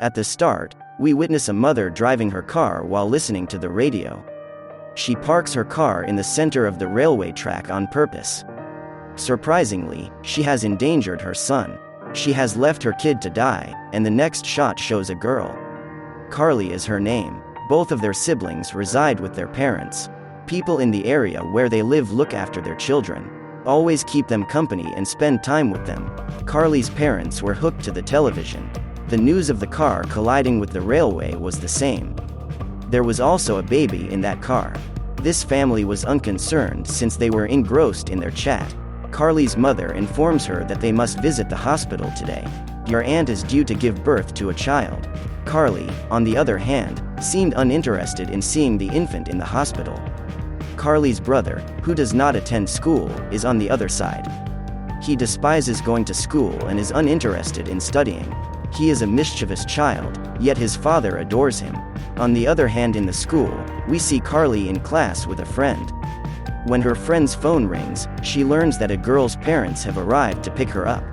At the start, we witness a mother driving her car while listening to the radio. She parks her car in the center of the railway track on purpose. Surprisingly, she has endangered her son. She has left her kid to die, and the next shot shows a girl. Carly is her name. Both of their siblings reside with their parents. People in the area where they live look after their children, always keep them company and spend time with them. Carly's parents were hooked to the television. The news of the car colliding with the railway was the same. There was also a baby in that car. This family was unconcerned since they were engrossed in their chat. Carly's mother informs her that they must visit the hospital today. Your aunt is due to give birth to a child. Carly, on the other hand, seemed uninterested in seeing the infant in the hospital. Carly's brother, who does not attend school, is on the other side. He despises going to school and is uninterested in studying. He is a mischievous child, yet his father adores him. On the other hand, in the school, we see Carly in class with a friend. When her friend's phone rings, she learns that a girl's parents have arrived to pick her up.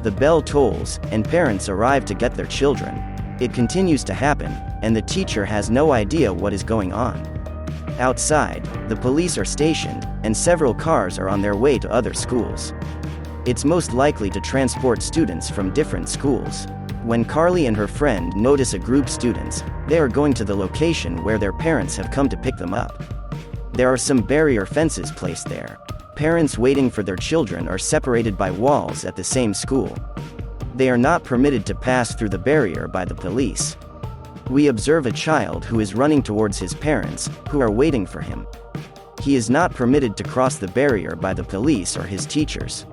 The bell tolls, and parents arrive to get their children. It continues to happen, and the teacher has no idea what is going on. Outside, the police are stationed, and several cars are on their way to other schools. It's most likely to transport students from different schools. When Carly and her friend notice a group of students, they are going to the location where their parents have come to pick them up. There are some barrier fences placed there. Parents waiting for their children are separated by walls at the same school. They are not permitted to pass through the barrier by the police. We observe a child who is running towards his parents, who are waiting for him. He is not permitted to cross the barrier by the police or his teachers.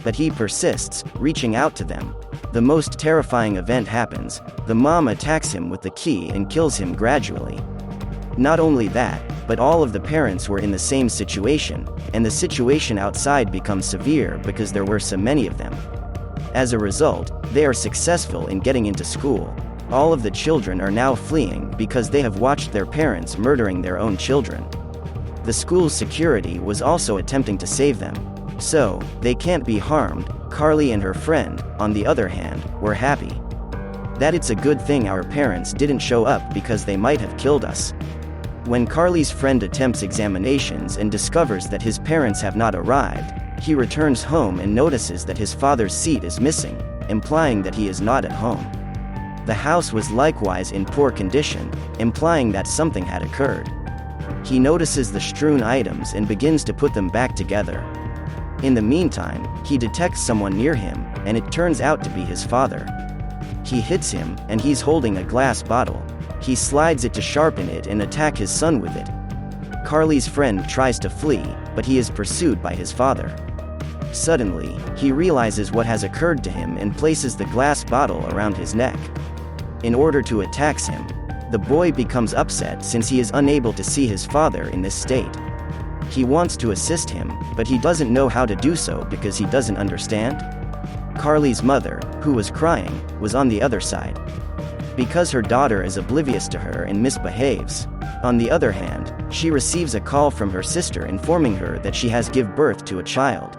But he persists, reaching out to them. The most terrifying event happens. The mom attacks him with the key and kills him gradually. Not only that, but all of the parents were in the same situation, and the situation outside becomes severe because there were so many of them. As a result, they are successful in getting into school. All of the children are now fleeing because they have watched their parents murdering their own children. The school's security was also attempting to save them. So, they can't be harmed. Carly and her friend, on the other hand, were happy. That it's a good thing our parents didn't show up because they might have killed us. When Carly's friend attempts examinations and discovers that his parents have not arrived, he returns home and notices that his father's seat is missing, implying that he is not at home. The house was likewise in poor condition, implying that something had occurred. He notices the strewn items and begins to put them back together. In the meantime, he detects someone near him, and it turns out to be his father. He hits him, and he's holding a glass bottle. He slides it to sharpen it and attack his son with it. Carly's friend tries to flee, but he is pursued by his father. Suddenly, he realizes what has occurred to him and places the glass bottle around his neck. In order to attack him, the boy becomes upset since he is unable to see his father in this state. He wants to assist him, but he doesn't know how to do so because he doesn't understand. Carly's mother, who was crying, was on the other side. Because her daughter is oblivious to her and misbehaves. On the other hand, she receives a call from her sister informing her that she has given birth to a child.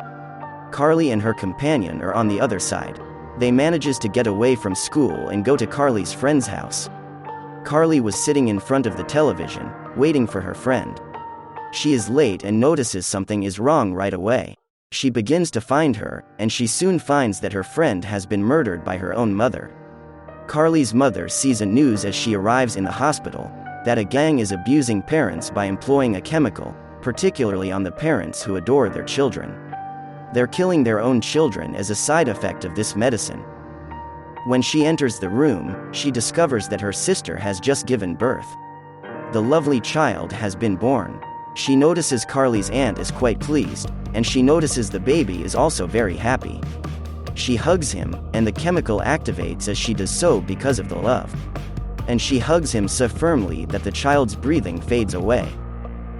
Carly and her companion are on the other side. They manages to get away from school and go to Carly's friend's house. Carly was sitting in front of the television, waiting for her friend. She is late and notices something is wrong right away. She begins to find her, and she soon finds that her friend has been murdered by her own mother. Carly's mother sees a news as she arrives in the hospital, that a gang is abusing parents by employing a chemical, particularly on the parents who adore their children. They're killing their own children as a side effect of this medicine. When she enters the room, she discovers that her sister has just given birth. The lovely child has been born. She notices Carly's aunt is quite pleased, and she notices the baby is also very happy. She hugs him, and the chemical activates as she does so because of the love. And she hugs him so firmly that the child's breathing fades away.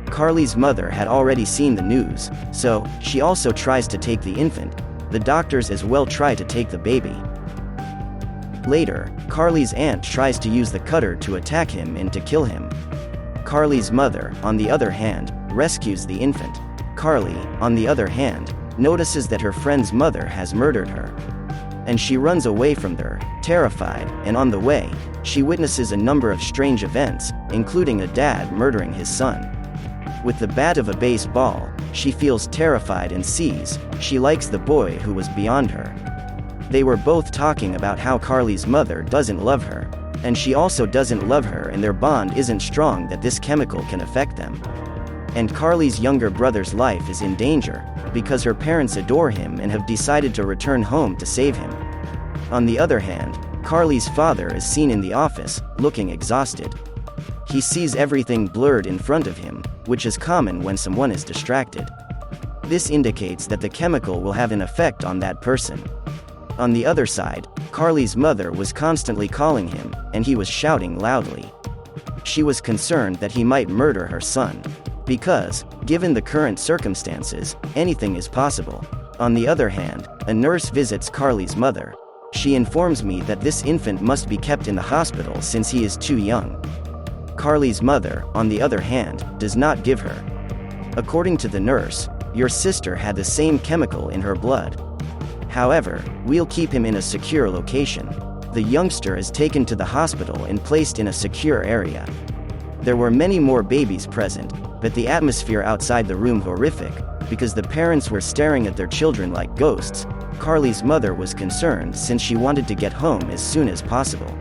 Carly's mother had already seen the news, so she also tries to take the infant. The doctors as well try to take the baby. Later, Carly's aunt tries to use the cutter to attack him and to kill him. Carly's mother, on the other hand, rescues the infant. Carly, on the other hand, notices that her friend's mother has murdered her. and she runs away from there, terrified, and on the way, she witnesses a number of strange events, including a dad murdering his son. With the bat of a baseball, she feels terrified and sees she likes the boy who was beyond her. They were both talking about how Carly's mother doesn't love her, and she also doesn't love her, and their bond isn't strong that this chemical can affect them. And Carly's younger brother's life is in danger, because her parents adore him and have decided to return home to save him. On the other hand, Carly's father is seen in the office, looking exhausted. He sees everything blurred in front of him, which is common when someone is distracted. This indicates that the chemical will have an effect on that person. On the other side, Carly's mother was constantly calling him, and he was shouting loudly. She was concerned that he might murder her son. Because, given the current circumstances, anything is possible. On the other hand, a nurse visits Carly's mother. She informs me that this infant must be kept in the hospital since he is too young. Carly's mother, on the other hand, does not give her. According to the nurse, your sister had the same chemical in her blood. However, we'll keep him in a secure location. The youngster is taken to the hospital and placed in a secure area. There were many more babies present, but the atmosphere outside the room horrific, because the parents were staring at their children like ghosts. Carly's mother was concerned since she wanted to get home as soon as possible.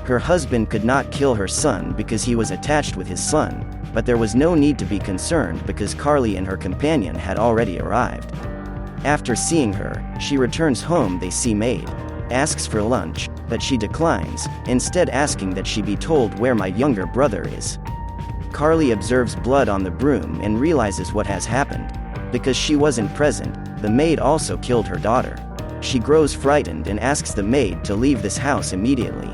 Her husband could not kill her son because he was attached with his son, but there was no need to be concerned because Carly and her companion had already arrived. After seeing her, she returns home. They see maid, asks for lunch, but she declines, instead asking that she be told where my younger brother is. Carly observes blood on the broom and realizes what has happened. Because she wasn't present, the maid also killed her daughter. She grows frightened and asks the maid to leave this house immediately.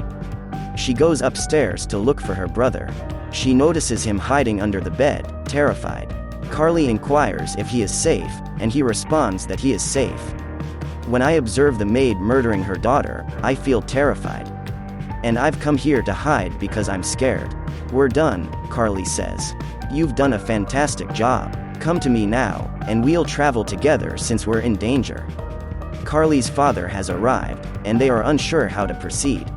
She goes upstairs to look for her brother. She notices him hiding under the bed, terrified. Carly inquires if he is safe, and he responds that he is safe. When I observe the maid murdering her daughter, I feel terrified. And I've come here to hide because I'm scared. We're done, Carly says. You've done a fantastic job. Come to me now, and we'll travel together since we're in danger. Carly's father has arrived, and they are unsure how to proceed.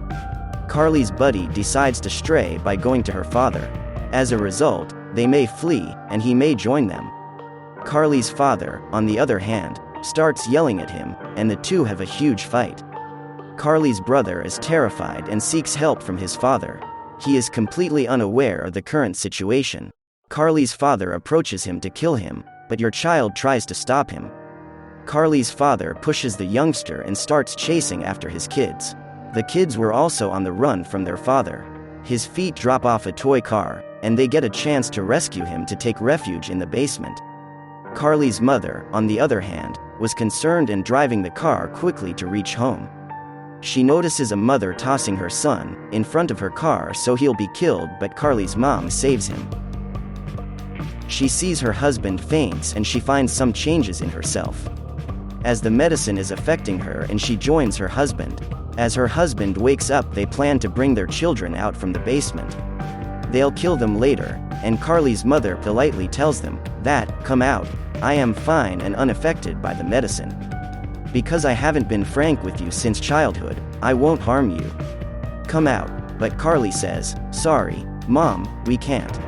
Carly's buddy decides to stray by going to her father. As a result, they may flee, and he may join them. Carly's father, on the other hand, starts yelling at him, and the two have a huge fight. Carly's brother is terrified and seeks help from his father. He is completely unaware of the current situation. Carly's father approaches him to kill him, but your child tries to stop him. Carly's father pushes the youngster and starts chasing after his kids. The kids were also on the run from their father. His feet drop off a toy car, and they get a chance to rescue him to take refuge in the basement. Carly's mother, on the other hand, was concerned and driving the car quickly to reach home. She notices a mother tossing her son in front of her car so he'll be killed, but Carly's mom saves him. She sees her husband faints and she finds some changes in herself. As the medicine is affecting her and she joins her husband. As her husband wakes up, they plan to bring their children out from the basement. They'll kill them later, and Carly's mother politely tells them that, come out, I am fine and unaffected by the medicine. Because I haven't been frank with you since childhood, I won't harm you. Come out, but Carly says, sorry, Mom, we can't.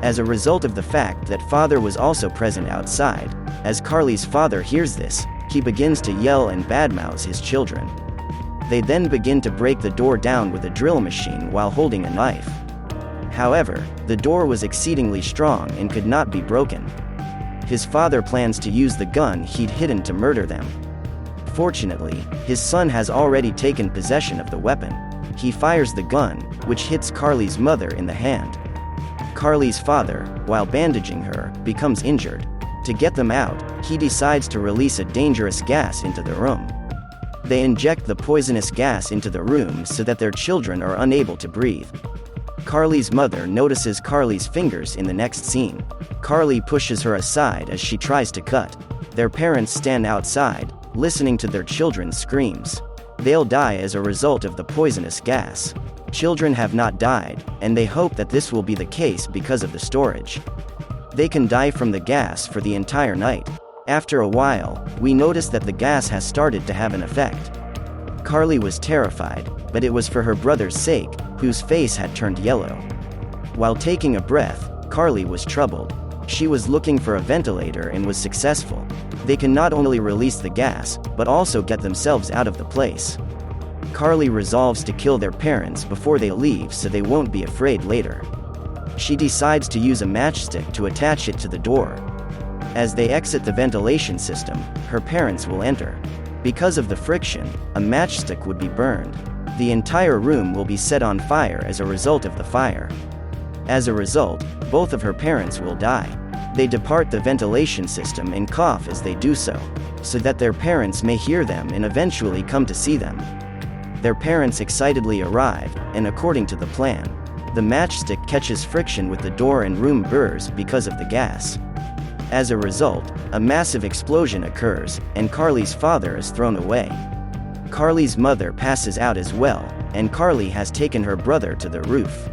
As a result of the fact that father was also present outside, as Carly's father hears this, he begins to yell and badmouths his children. They then begin to break the door down with a drill machine while holding a knife. However, the door was exceedingly strong and could not be broken. His father plans to use the gun he'd hidden to murder them. Fortunately, his son has already taken possession of the weapon. He fires the gun, which hits Carly's mother in the hand. Carly's father, while bandaging her, becomes injured. To get them out, he decides to release a dangerous gas into the room. They inject the poisonous gas into the room so that their children are unable to breathe. Carly's mother notices Carly's fingers in the next scene. Carly pushes her aside as she tries to cut. Their parents stand outside, listening to their children's screams. They'll die as a result of the poisonous gas. Children have not died, and they hope that this will be the case because of the storage. They can die from the gas for the entire night. After a while, we notice that the gas has started to have an effect. Carly was terrified, but it was for her brother's sake, whose face had turned yellow. While taking a breath, Carly was troubled. She was looking for a ventilator and was successful. They can not only release the gas, but also get themselves out of the place. Carly resolves to kill their parents before they leave so they won't be afraid later. She decides to use a matchstick to attach it to the door. As they exit the ventilation system, her parents will enter. Because of the friction, a matchstick would be burned. The entire room will be set on fire as a result of the fire. As a result, both of her parents will die. They depart the ventilation system and cough as they do so that their parents may hear them and eventually come to see them. Their parents excitedly arrive, and according to the plan, the matchstick catches friction with the door and room burrs because of the gas. As a result, a massive explosion occurs, and Carly's father is thrown away. Carly's mother passes out as well, and Carly has taken her brother to the roof.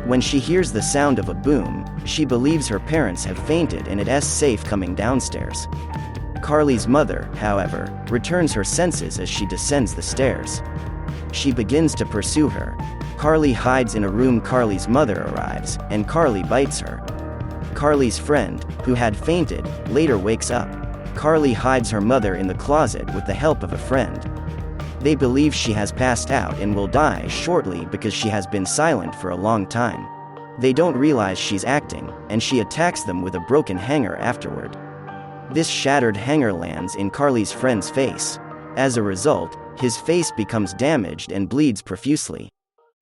When she hears the sound of a boom, she believes her parents have fainted and it is safe coming downstairs. Carly's mother, however, returns her senses as she descends the stairs. She begins to pursue her. Carly hides in a room. Carly's mother arrives, and Carly bites her. Carly's friend, who had fainted, later wakes up. Carly hides her mother in the closet with the help of a friend. They believe she has passed out and will die shortly because she has been silent for a long time. They don't realize she's acting, and she attacks them with a broken hanger afterward. This shattered hanger lands in Carly's friend's face. As a result, his face becomes damaged and bleeds profusely.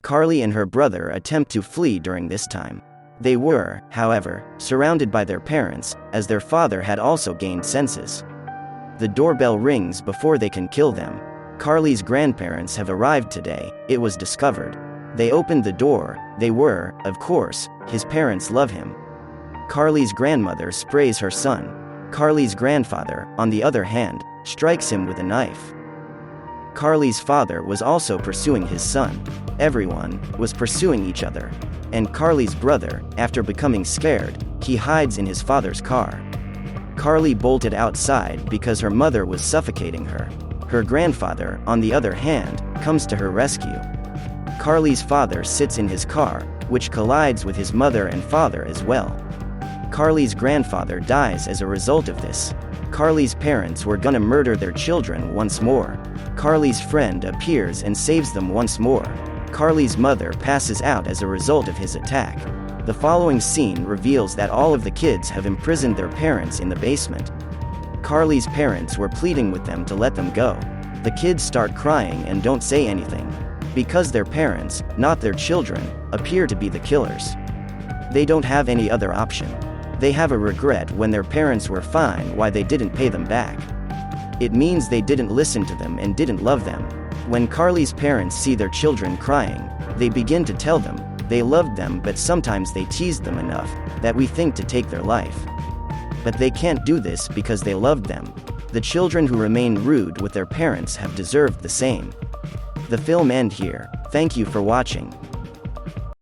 Carly and her brother attempt to flee during this time. They were, however, surrounded by their parents, as their father had also gained senses. The doorbell rings before they can kill them. Carly's grandparents have arrived today, it was discovered. They opened the door. They were, of course, his parents love him. Carly's grandmother sprays her son. Carly's grandfather, on the other hand, strikes him with a knife. Carly's father was also pursuing his son. Everyone was pursuing each other. And Carly's brother, after becoming scared, he hides in his father's car. Carly bolted outside because her mother was suffocating her. Her grandfather, on the other hand, comes to her rescue. Carly's father sits in his car, which collides with his mother and father as well. Carly's grandfather dies as a result of this. Carly's parents were gonna murder their children once more. Carly's friend appears and saves them once more. Carly's mother passes out as a result of his attack. The following scene reveals that all of the kids have imprisoned their parents in the basement. Carly's parents were pleading with them to let them go. The kids start crying and don't say anything. Because their parents, not their children, appear to be the killers. They don't have any other option. They have a regret when their parents were fine why they didn't pay them back. It means they didn't listen to them and didn't love them. When Carly's parents see their children crying, they begin to tell them they loved them, but sometimes they teased them enough that we think to take their life. But they can't do this because they loved them. The children who remain rude with their parents have deserved the same. The film ends here. Thank you for watching.